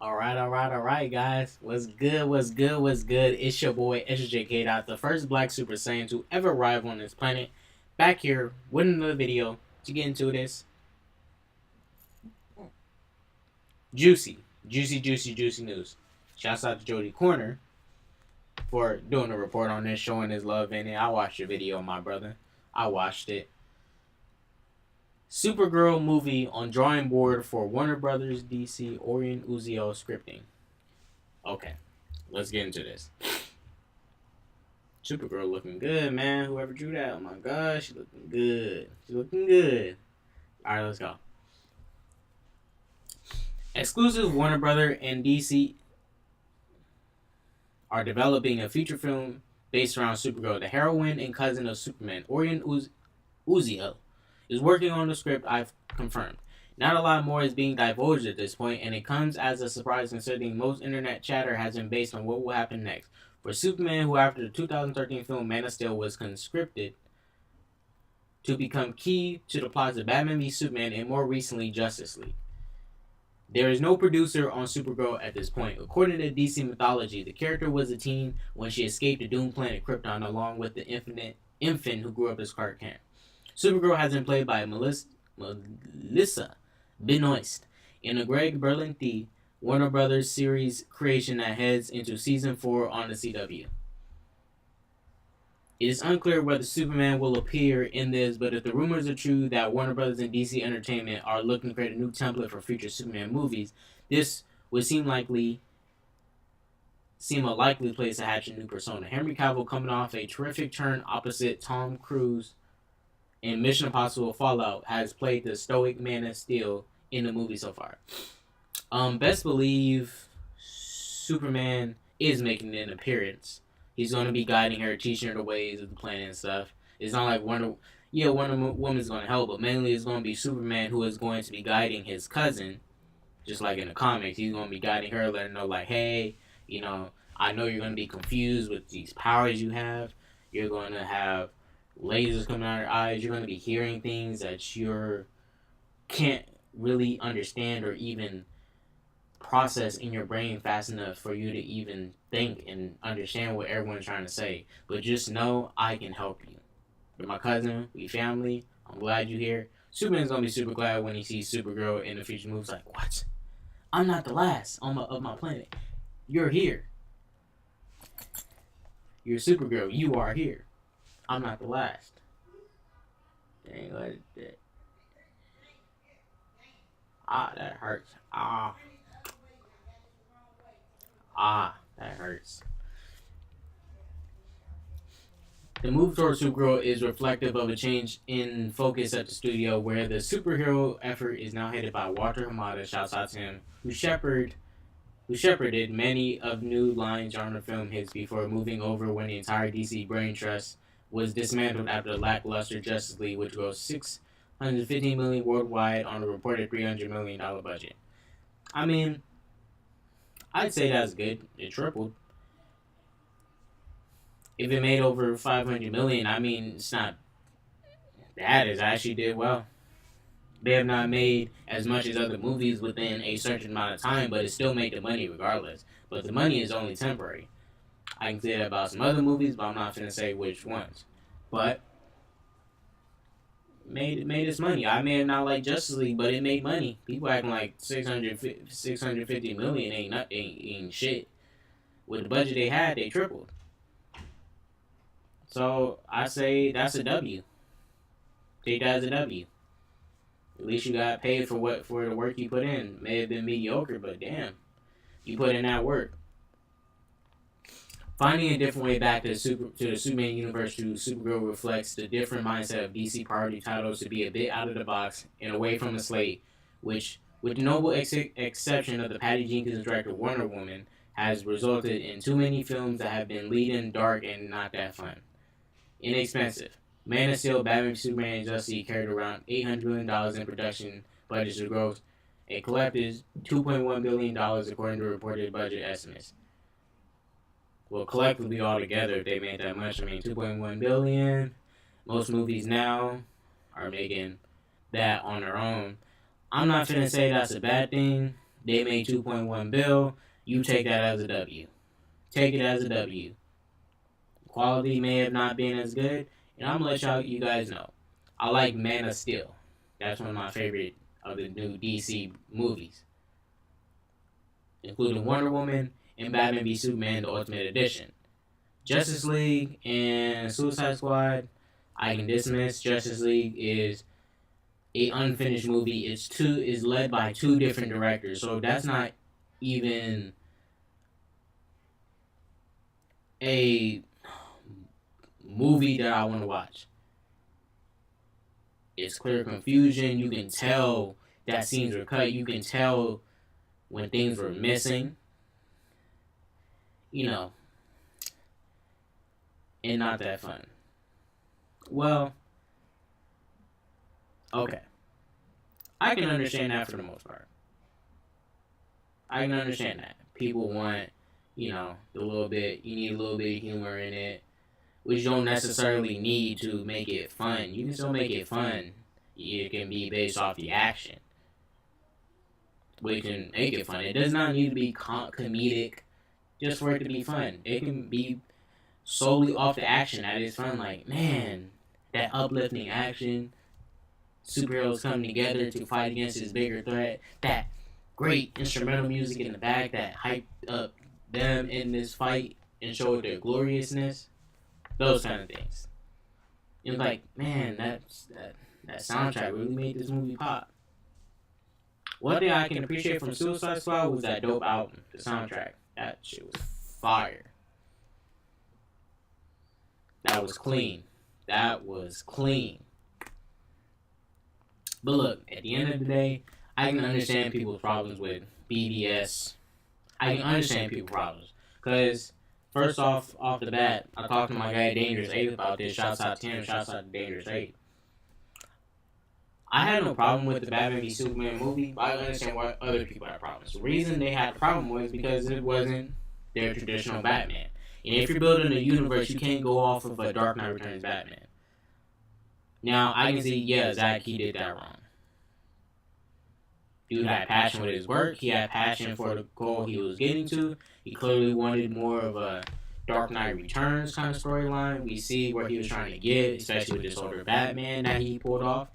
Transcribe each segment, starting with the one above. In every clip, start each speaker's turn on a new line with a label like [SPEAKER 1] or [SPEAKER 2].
[SPEAKER 1] All right, guys. What's good? It's your boy, SJK. Dot, the first Black Super Saiyan to ever arrive on this planet. Back here with another video to get into this juicy news. Shouts out to Jody Corner for doing a report on this, showing his love in it. I watched your video, my brother. I watched it. Supergirl movie on drawing board for Warner Brothers DC Oren Uziel scripting. Okay, let's get into this. Supergirl looking good, man. Whoever drew that, oh my gosh, she looking good. She looking good. All right, let's go. Exclusive Warner Brother and DC are developing a feature film based around Supergirl. The heroine and cousin of Superman, Oren Uziel, is working on the script. I've confirmed. Not a lot more is being divulged at this point, and it comes as a surprise considering most internet chatter has been based on what will happen next. For Superman, who after the 2013 film Man of Steel was conscripted to become key to the plots of Batman v Superman and more recently Justice League. There is no producer on Supergirl at this point. According to DC mythology, the character was a teen when she escaped the doomed planet Krypton along with the infant who grew up as Clark Kent. Supergirl has been played by Melissa Benoist in a Greg Berlanti Warner Brothers series creation that heads into season 4 on the CW. It is unclear whether Superman will appear in this, but if the rumors are true that Warner Brothers and DC Entertainment are looking to create a new template for future Superman movies, this would seem a likely place to hatch a new persona. Henry Cavill, coming off a terrific turn opposite Tom Cruise in Mission Impossible Fallout, has played the stoic Man of Steel in the movie so far. Best believe Superman is making an appearance. He's going to be guiding her, teaching her the ways of the planet and stuff. It's not like Wonder Woman's going to help, but mainly it's going to be Superman who is going to be guiding his cousin, just like in the comics. He's going to be guiding her, letting her know, like, hey, I know you're going to be confused with these powers you have. You're going to have lasers coming out of your eyes. You're going to be hearing things that you can't really understand or even process in your brain fast enough for you to even think and understand what everyone's trying to say. But just know I can help you. You're my cousin, we family. I'm glad you're here. Superman's gonna be super glad when he sees Supergirl in the future movies. Like, what? I'm not the last of my planet. You're here. You're Supergirl. You are here. I'm not the last. Dang, like that. That hurts. That hurts. The move towards Supergirl is reflective of a change in focus at the studio, where the superhero effort is now headed by Walter Hamada. Shouts out to him, who shepherded many of New Line genre film hits before moving over when the entire DC brain trust was dismantled after the lackluster Justice League, which grossed $615 million worldwide on a reported $300 million budget. I mean, I'd say that's good. It tripled. If it made over $500 million, I mean, it's not bad. It actually did well. They have not made as much as other movies within a certain amount of time, but it still made the money regardless. But the money is only temporary. I can say that about some other movies, but I'm not going to say which ones. But made its money. I may have not liked Justice League, but it made money. People acting like 650 million ain't shit. With the budget they had, they tripled. So I say that's a W. Take that as a W. At least you got paid for the work you put in. May have been mediocre, but damn, you put in that work. Finding a different way back to the Superman universe through Supergirl reflects the different mindset of DC priority titles to be a bit out of the box and away from the slate, which, with the noble exception of the Patty Jenkins directed Wonder Woman, has resulted in too many films that have been leading, dark, and not that fun. Inexpensive. Man of Steel, Batman v Superman, and Justice League carried around $800 million in production budgets to gross a collective $2.1 billion according to reported budget estimates. Well, collectively altogether, if they made that much, I mean, $2.1 billion. Most movies now are making that on their own. I'm not finna say that's a bad thing, They made 2.1 bill. You take that as a W. Take it as a W. Quality may have not been as good, and I'm gonna let you guys know. I like Man of Steel. That's one of my favorite of the new DC movies, including Wonder Woman and Batman v Superman: The Ultimate Edition. Justice League and Suicide Squad, I can dismiss. Justice League is a unfinished movie. Is led by two different directors, so that's not even a movie that I want to watch. It's clear confusion. You can tell that scenes were cut. You can tell when things were missing. You know, and not that fun. Well, okay. I can understand that for the most part. I can understand that. People want, you need a little bit of humor in it, which you don't necessarily need to make it fun. You can still make it fun. It can be based off the action. We can make it fun. It does not need to be comedic just for it to be fun. It can be solely off the action that is fun. Like, man, that uplifting action. Superheroes come together to fight against this bigger threat. That great instrumental music in the back that hyped up them in this fight and showed their gloriousness. Those kind of things. It's like, man, that soundtrack really made this movie pop. One thing I can appreciate from Suicide Squad was that dope album, the soundtrack. That shit was fire. That was clean. But look, at the end of the day, I can understand people's problems with BDS. I can understand people's problems. Because, first off the bat, I talked to my guy Dangerous 8 about this. Shouts out to him. Shouts out to Dangerous 8. I had no problem with the Batman v Superman movie, but I understand why other people had problems. The reason they had a problem was because it wasn't their traditional Batman. And if you're building a universe, you can't go off of a Dark Knight Returns Batman. Now, I can see, yeah, Zack, he did that wrong. Dude had passion with his work. He had passion for the goal he was getting to. He clearly wanted more of a Dark Knight Returns kind of storyline. We see where he was trying to get, especially with this older Batman that he pulled off.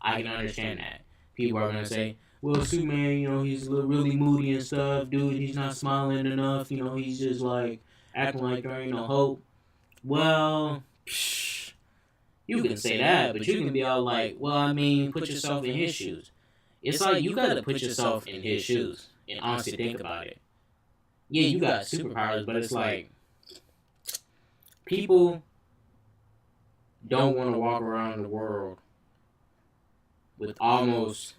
[SPEAKER 1] I can understand that. People are going to say, well, Superman, he's really moody and stuff. Dude, he's not smiling enough. He's just like acting like there ain't no hope. Well, you can say that, but you can be all like, well, I mean, put yourself in his shoes. It's like you got to put yourself in his shoes and honestly think about it. Yeah, you got superpowers, but it's like people don't want to walk around the world with almost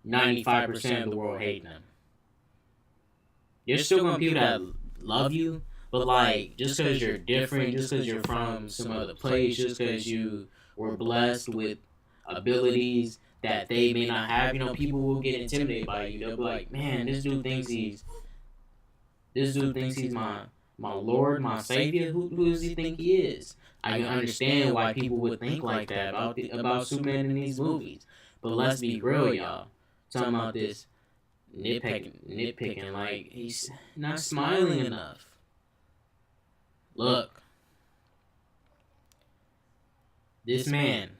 [SPEAKER 1] 95% of the world hating them. There's still going to be people that love you, but like, just because you're different, just because you're from some other place, just because you were blessed with abilities that they may not have, people will get intimidated by you. They'll be like, man, this dude thinks he's my Lord, my Savior. Who does he think he is? I can understand why people would think like that about Superman in these movies. But let's be real, y'all. Talking about this nitpicking, like, he's not smiling enough. Look. This man,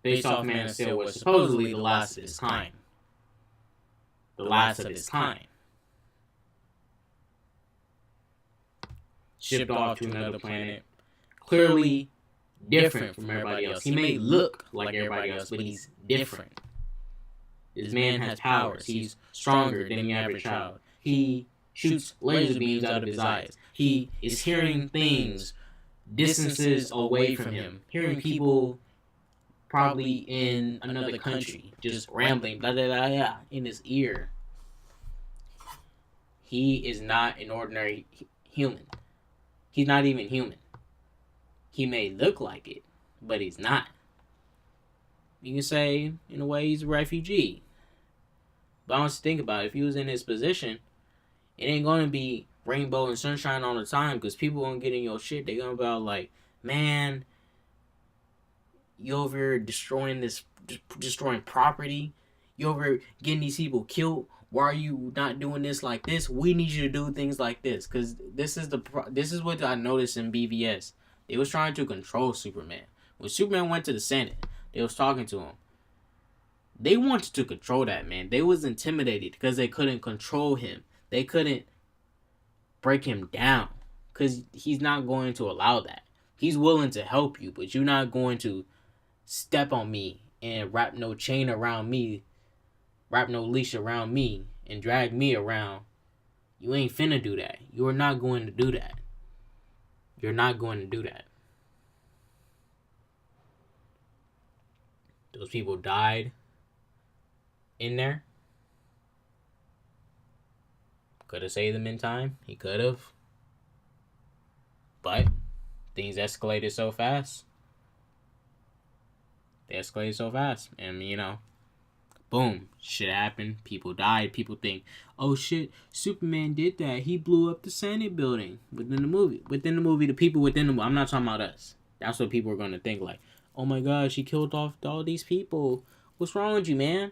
[SPEAKER 1] based off Man of Steel, was supposedly the last of his kind. The last of his kind. Shipped off to another planet. Clearly different from everybody else. He may look like everybody else, but he's different. This man has powers. He's stronger than the average child. He shoots laser beams out of his eyes. He is hearing things distances away from him. Hearing people probably in another country just rambling blah, blah, blah, blah, in his ear. He is not an ordinary human. He's not even human. He may look like it, but he's not. You can say, in a way, he's a refugee. But honestly, think about it. If he was in his position, it ain't going to be rainbow and sunshine all the time, because people going to get in your shit. They're going to be all like, man, you over here destroying property. You over getting these people killed. Why are you not doing this like this? We need you to do things like this, because this is what I noticed in BVS. They was trying to control Superman. When Superman went to the Senate, they was talking to him. They wanted to control that man. They was intimidated because they couldn't control him. They couldn't break him down because he's not going to allow that. He's willing to help you, but you're not going to step on me and wrap no chain around me, wrap no leash around me, and drag me around. You ain't finna do that. You're not going to do that. You're not going to do that. Those people died in there. Could have saved them in time. He could have. But things escalated so fast. And, boom, shit happened. People died. People think, oh shit, Superman did that. He blew up the Senate building within the movie. The people within the movie. I'm not talking about us. That's what people are going to think, like, oh my gosh, he killed off all these people. What's wrong with you, man?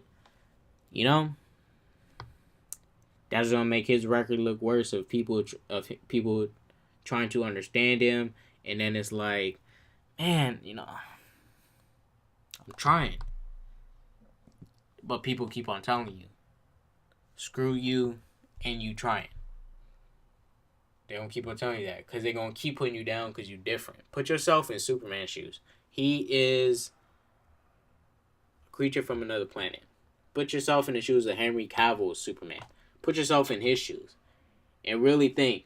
[SPEAKER 1] That's going to make his record look worse of people trying to understand him. And then it's like, man, I'm trying. But people keep on telling you, screw you and you trying. They're going to keep on telling you that because they're going to keep putting you down because you're different. Put yourself in Superman's shoes. He is a creature from another planet. Put yourself in the shoes of Henry Cavill's Superman. Put yourself in his shoes. And really think,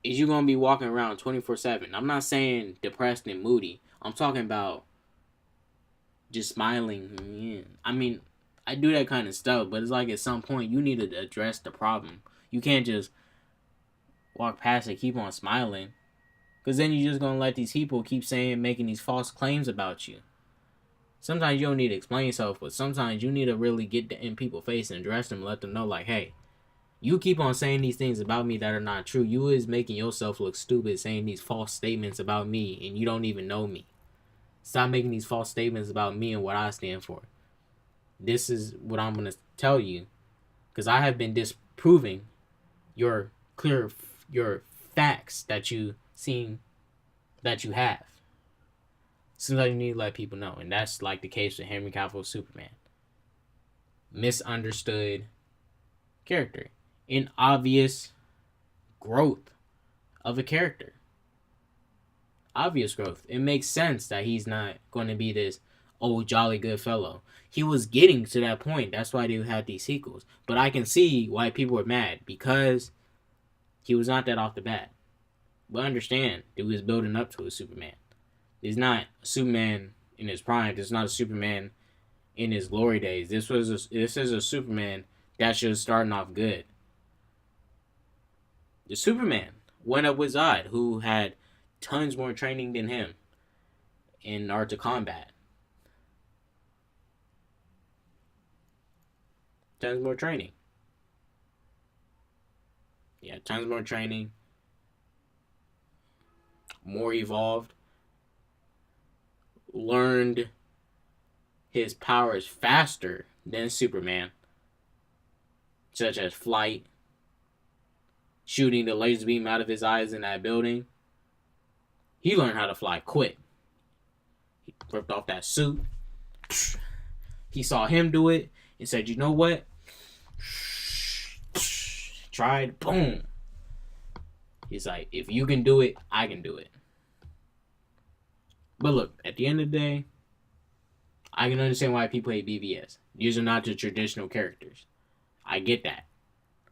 [SPEAKER 1] is you going to be walking around 24/7? I'm not saying depressed and moody. I'm talking about just smiling. Yeah. I mean, I do that kind of stuff, but it's like at some point you need to address the problem. You can't just walk past it, keep on smiling. Because then you're just going to let these people keep making these false claims about you. Sometimes you don't need to explain yourself, but sometimes you need to really get in people's face and address them and let them know, like, hey, you keep on saying these things about me that are not true. You is making yourself look stupid saying these false statements about me and you don't even know me. Stop making these false statements about me and what I stand for. This is what I'm going to tell you, because I have been disproving your facts that you seem that you have. Sometimes you need to let people know, and that's like the case with Henry Cavill's Superman. Misunderstood character. An obvious growth of a character. Obvious growth. It makes sense that he's not going to be this old jolly good fellow. He was getting to that point. That's why they had these sequels. But I can see why people were mad, because he was not that off the bat. But understand, it was building up to a Superman. He's not a Superman in his prime. This is not a Superman in his glory days. This is a Superman that's just starting off good. The Superman went up with Zod, who had tons more training than him in art of combat. Tons more training. Yeah, tons more training. More evolved. Learned his powers faster than Superman, such as flight, shooting the laser beam out of his eyes in that building. He learned how to fly quick. He ripped off that suit. He saw him do it and said, you know what? Tried, boom. He's like, if you can do it, I can do it. But look, at the end of the day, I can understand why people hate BVS. These are not the traditional characters. I get that.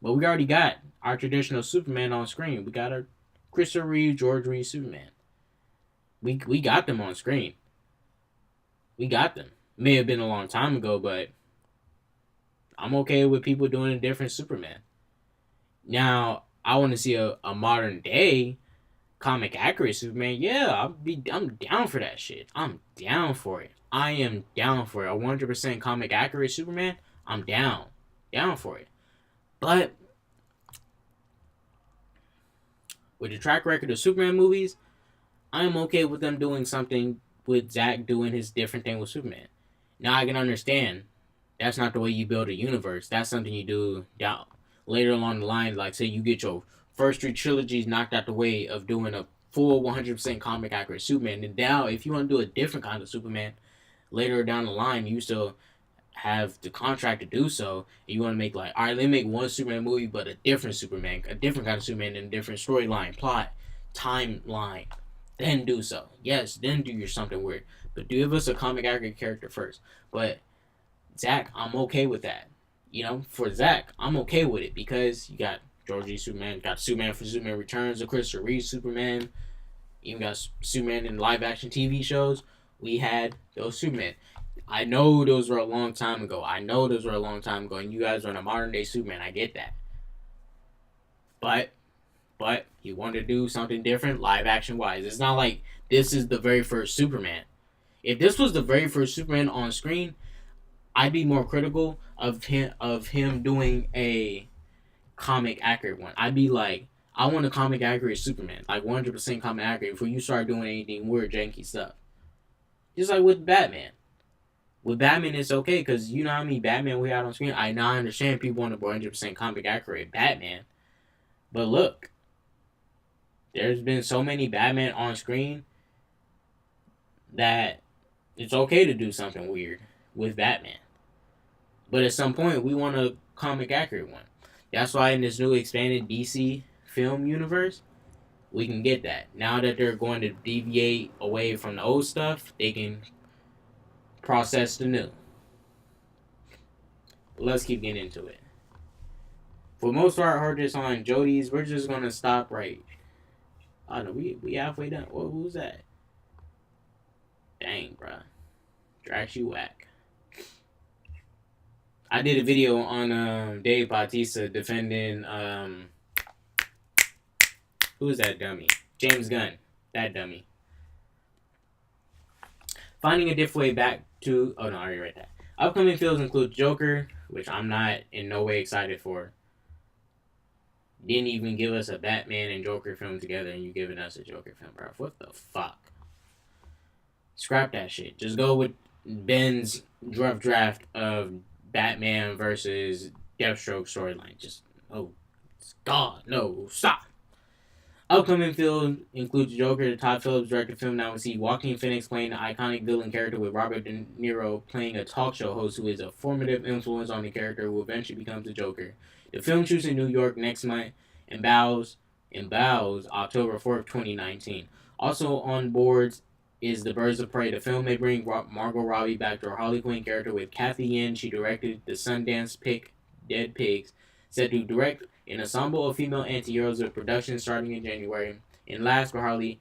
[SPEAKER 1] But we already got our traditional Superman on screen. We got our Christopher Reeve, George Reeve Superman. We got them on screen. We got them. May have been a long time ago, but I'm okay with people doing a different Superman. Now, I want to see a modern day comic accurate Superman. Yeah, I'm down for that shit. I'm down for it. I am down for it. 100% comic accurate Superman. I'm down for it. But with the track record of Superman movies, I'm okay with them doing something with Zack doing his different thing with Superman. Now I can understand That's not the way you build a universe. That's something you do down later along the line. Like, say you get your first three trilogies knocked out the way of doing a full 100% comic accurate Superman. And now, if you want to do a different kind of Superman later down the line, you still have the contract to do so. And you want to make like, all right, let me make one Superman movie, but a different Superman, a different kind of Superman, and a different storyline, plot, timeline. Then do so. Yes, then do your something weird. But give us a comic accurate character first. But Zach, I'm okay with that. You know, for Zach, I'm okay with it because you got Georgie Superman, got Superman for Superman Returns, the Christopher Reeve Superman, even got Superman in live action TV shows. We had those Superman. I know those were a long time ago. And you guys are in a modern day Superman. I get that. But he wanted to do something different, live action wise. It's not like this is the very first Superman. If this was the very first Superman on screen, I'd be more critical of him doing a comic accurate one. I'd be like, I want a comic accurate Superman, like 100% comic accurate before you start doing anything weird, janky stuff. Just like with Batman. With Batman, it's okay because you know how many Batman we had on screen. I now understand people want a 100% comic accurate Batman, but look, there's been so many Batman on screen that it's okay to do something weird with Batman. But at some point, we want a comic accurate one. That's why in this new expanded DC film universe, we can get that. Now that they're going to deviate away from the old stuff, they can process the new. Let's keep getting into it. For most part, I heard this on Jody's. We're just gonna stop right. Oh no, we halfway done. What was that? Dang, bruh. Drax you whack. I did a video on Dave Bautista defending who's that dummy? James Gunn. That dummy. Finding a different way back to I already read that. Upcoming films include Joker, which I'm not in no way excited for. Didn't even give us a Batman and Joker film together, and you giving us a Joker film, bro. What the fuck? Scrap that shit. Just go with Ben's rough draft of Batman versus Deathstroke storyline. Just, oh, God, no, stop. Upcoming film includes Joker, the Todd Phillips directed film. Now we see Joaquin Phoenix playing the iconic villain character with Robert De Niro playing a talk show host who is a formative influence on the character who eventually becomes the Joker. The film shoots in New York next month and bows October 4th, 2019. Also on boards is The Birds of Prey. The film may bring Margot Robbie back to her Harley Quinn character with Kathy Yen. She directed the Sundance pick Dead Pigs, set to direct an ensemble of female anti-heroes with production starting in January. And last but hardly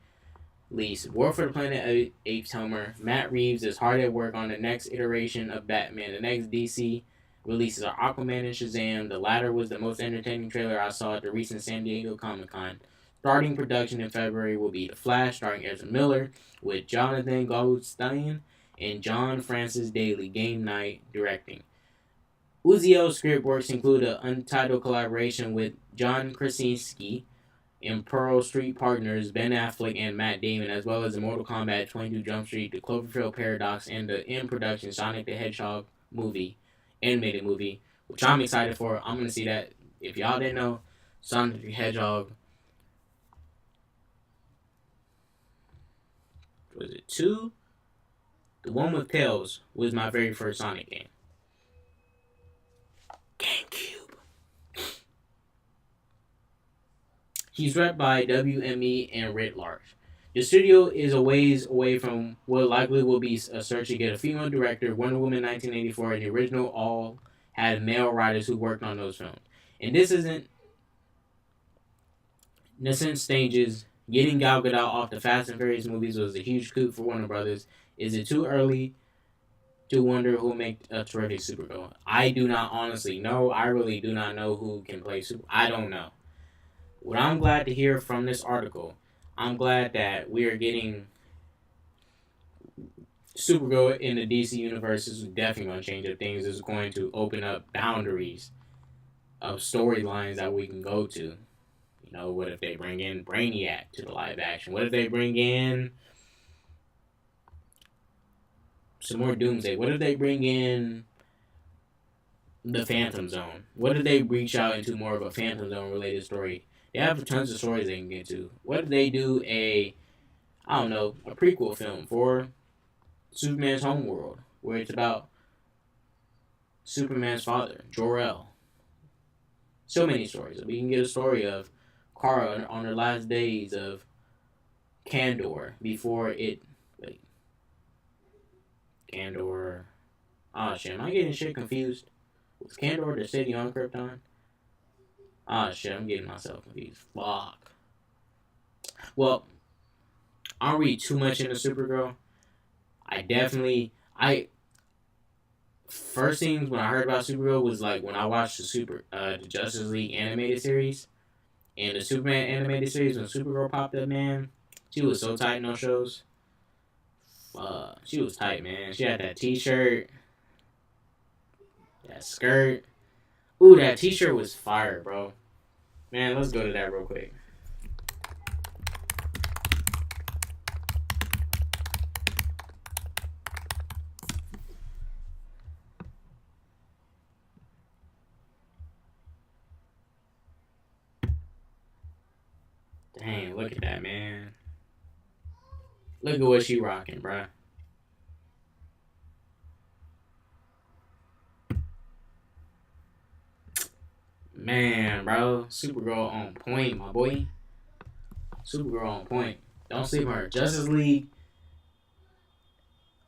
[SPEAKER 1] least, War for the Planet Apes Helmer. Matt Reeves is hard at work on the next iteration of Batman. The next DC releases are Aquaman and Shazam. The latter was the most entertaining trailer I saw at the recent San Diego Comic-Con. Starting production in February will be The Flash, starring Ezra Miller, with Jonathan Goldstein and John Francis Daly game night directing. Uziel's script works include an untitled collaboration with John Krasinski and Pearl Street partners Ben Affleck and Matt Damon, as well as the Mortal Kombat 22 Jump Street, the Cloverfield Paradox, and the in-production Sonic the Hedgehog animated movie, which I'm excited for. I'm going to see that. If y'all didn't know, Sonic the Hedgehog, was it 2? The one with Tails was my very first Sonic game. GameCube. He's rep by WME and writ large. The studio is a ways away from what likely will be a search to get a female director. Wonder Woman 1984 and the original all had male writers who worked on those films. And this isn't nascent stages. Getting Gal Gadot off the Fast and Furious movies was a huge coup for Warner Brothers. Is it too early to wonder who will make a terrific Supergirl? I do not honestly know. I really do not know who can play Supergirl. I don't know. What I'm glad to hear from this article, I'm glad that we are getting Supergirl in the DC universe. Is definitely going to change up things. It's going to open up boundaries of storylines that we can go to. You know, what if they bring in Brainiac to the live action? What if they bring in some more Doomsday? What if they bring in the Phantom Zone? What did they reach out into more of a Phantom Zone related story? They have tons of stories they can get to. What did they do I don't know, a prequel film for Superman's Homeworld, where it's about Superman's father, Jor-El. So many stories. We can get a story of Kara on her last days of Kandor before it. Wait. Kandor. Oh shit, am I getting shit confused? Was Kandor the city on Krypton? Oh shit, I'm getting myself confused. Fuck. Well, I don't read too much into Supergirl. I first things when I heard about Supergirl was like when I watched the Justice League animated series and the Superman animated series when Supergirl popped up, man. She was so tight in those shows. She was tight, man. She had that t-shirt, that skirt. Ooh, that t-shirt was fire, bro. Man, let's go to that real quick. Dang, look at that, man. Look at what she rocking, bruh. Man, bro. Supergirl on point, my boy. Supergirl on point. Don't sleep on her. Justice League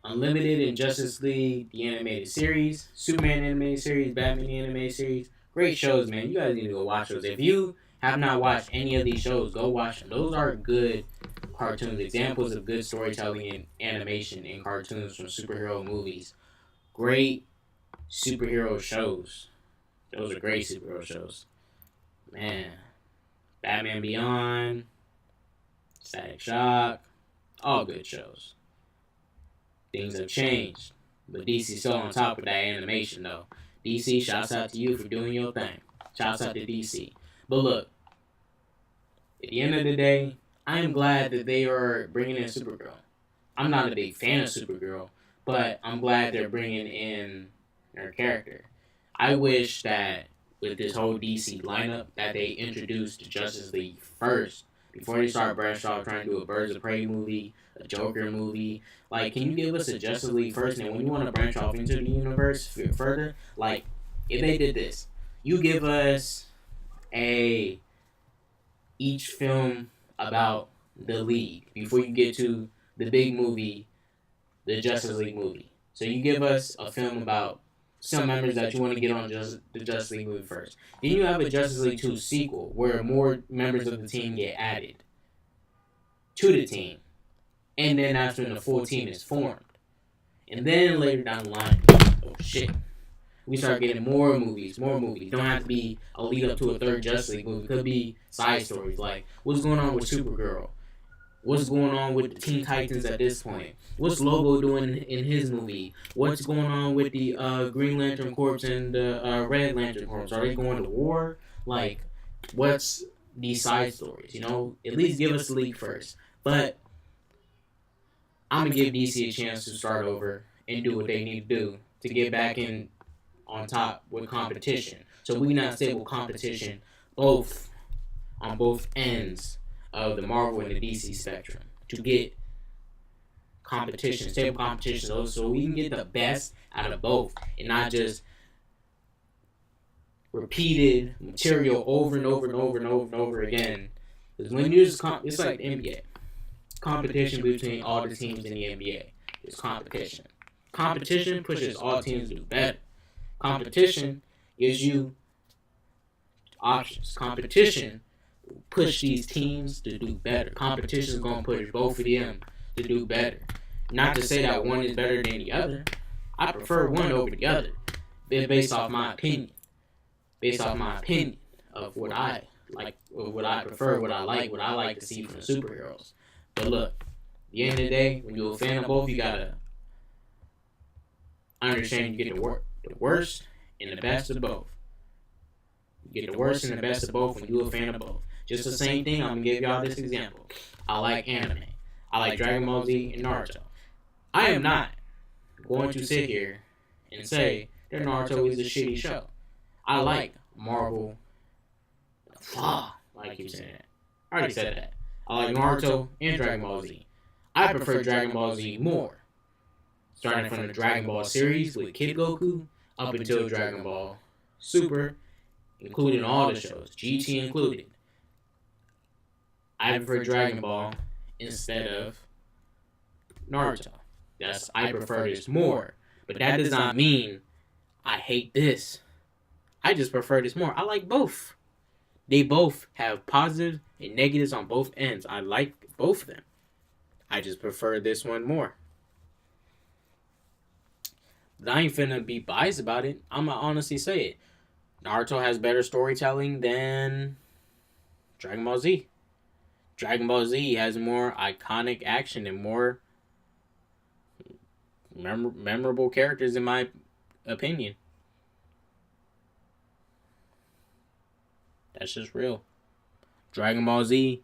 [SPEAKER 1] Unlimited and Justice League, the animated series, Superman animated series, Batman animated series. Great shows, man. You guys need to go watch those. If you have not watched any of these shows, go watch them. Those are good cartoons, examples of good storytelling and animation in cartoons from superhero movies. Great superhero shows. Those are great superhero shows. Man. Batman Beyond, Static Shock, all good shows. Things have changed, but DC's still on top of that animation, though. DC, shouts out to you for doing your thing. Shouts out to DC. But look, at the end of the day, I am glad that they are bringing in Supergirl. I'm not a big fan of Supergirl, but I'm glad they're bringing in her character. I wish that with this whole DC lineup that they introduced the Justice League first before they start branching off trying to do a Birds of Prey movie, a Joker movie. Like, can you give us a Justice League first, and then when you want to branch off into the universe further, like, if they did this, you give us each film about the League before you get to the big movie, the Justice League movie. So you give us a film about some members that you want to get on the Justice League movie first. Then you have a Justice League 2 sequel where more members of the team get added to the team. And then after the full team is formed. And then later down the line, oh shit, we start getting more movies. Don't have to be a lead up to a third Justice League movie. It could be side stories like what's going on with Supergirl. What's going on with the Teen Titans at this point? What's Lobo doing in his movie? What's going on with the Green Lantern Corps and the Red Lantern Corps? Are they going to war? Like, what's these side stories? You know, at least give us the League first. But I'm going to give DC a chance to start over and do what they need to do to get back in on top with competition. So we not stable competition both on both ends of the Marvel and the DC spectrum to get competition, stable competition, so we can get the best out of both and not just repeated material over and over and over and over and over again. Because when you just it's like the NBA. Competition between all the teams in the NBA. It's competition. Competition pushes all teams to do better. Competition gives you options. Competition will push these teams to do better. Competition is going to push both of them to do better. Not to say that one is better than the other. I prefer one over the other. Based off my opinion. Based off my opinion of what I like, what I prefer, what I like to see from the superheroes. But look, at the end of the day, when you're a fan of both, you gotta understand you get the worst and the best of both. You get the worst and the best of both when you're a fan of both. Just the same thing, I'm gonna give y'all this example. I like anime. I like Dragon Ball Z and Naruto. I am not going to sit here and say then Naruto is a shitty show. I like Marvel. I keep saying that. I already said that. I like Naruto and Dragon Ball Z. I prefer Dragon Ball Z more. Starting from the Dragon Ball series with Kid Goku up until Dragon Ball Super, including all the shows, GT included. I prefer Dragon Ball instead of Naruto. I prefer this more. But that does not mean I hate this. I just prefer this more. I like both. They both have positives and negatives on both ends. I like both of them. I just prefer this one more. But I ain't finna be biased about it. I'ma honestly say it. Naruto has better storytelling than Dragon Ball Z. Dragon Ball Z has more iconic action and more memorable characters, in my opinion. That's just real. Dragon Ball Z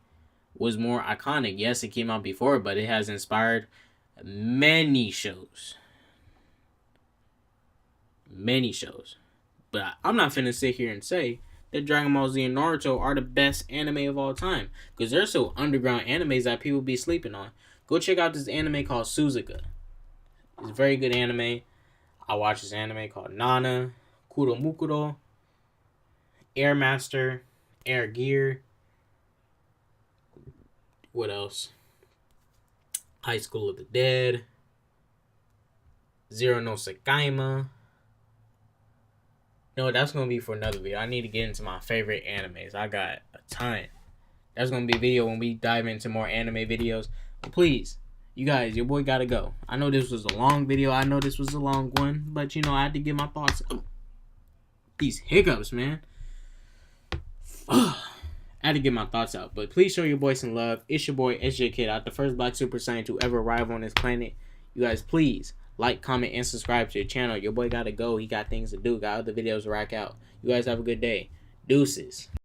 [SPEAKER 1] was more iconic. Yes, it came out before, but it has inspired many shows. Many shows. But I'm not finna sit here and say that Dragon Ball Z and Naruto are the best anime of all time. Because there's so underground animes that people be sleeping on. Go check out this anime called Suzuka. It's a very good anime. I watched this anime called Nana, Kuromukuro, Air Master, Air Gear. What else? High School of the Dead. Zero no Sakaima. No, that's going to be for another video. I need to get into my favorite animes. I got a ton. That's going to be a video when we dive into more anime videos. But please, you guys, your boy got to go. I know this was a long video. I know this was a long one. But, I had to get my thoughts. These hiccups, man. I had to get my thoughts out. But please show your boy some love. It's your boy, SJ Kid, out the first Black Super Saiyan to ever arrive on this planet. You guys, please like, comment, and subscribe to the channel. Your boy got to go. He got things to do. Got other videos to rack out. You guys have a good day. Deuces.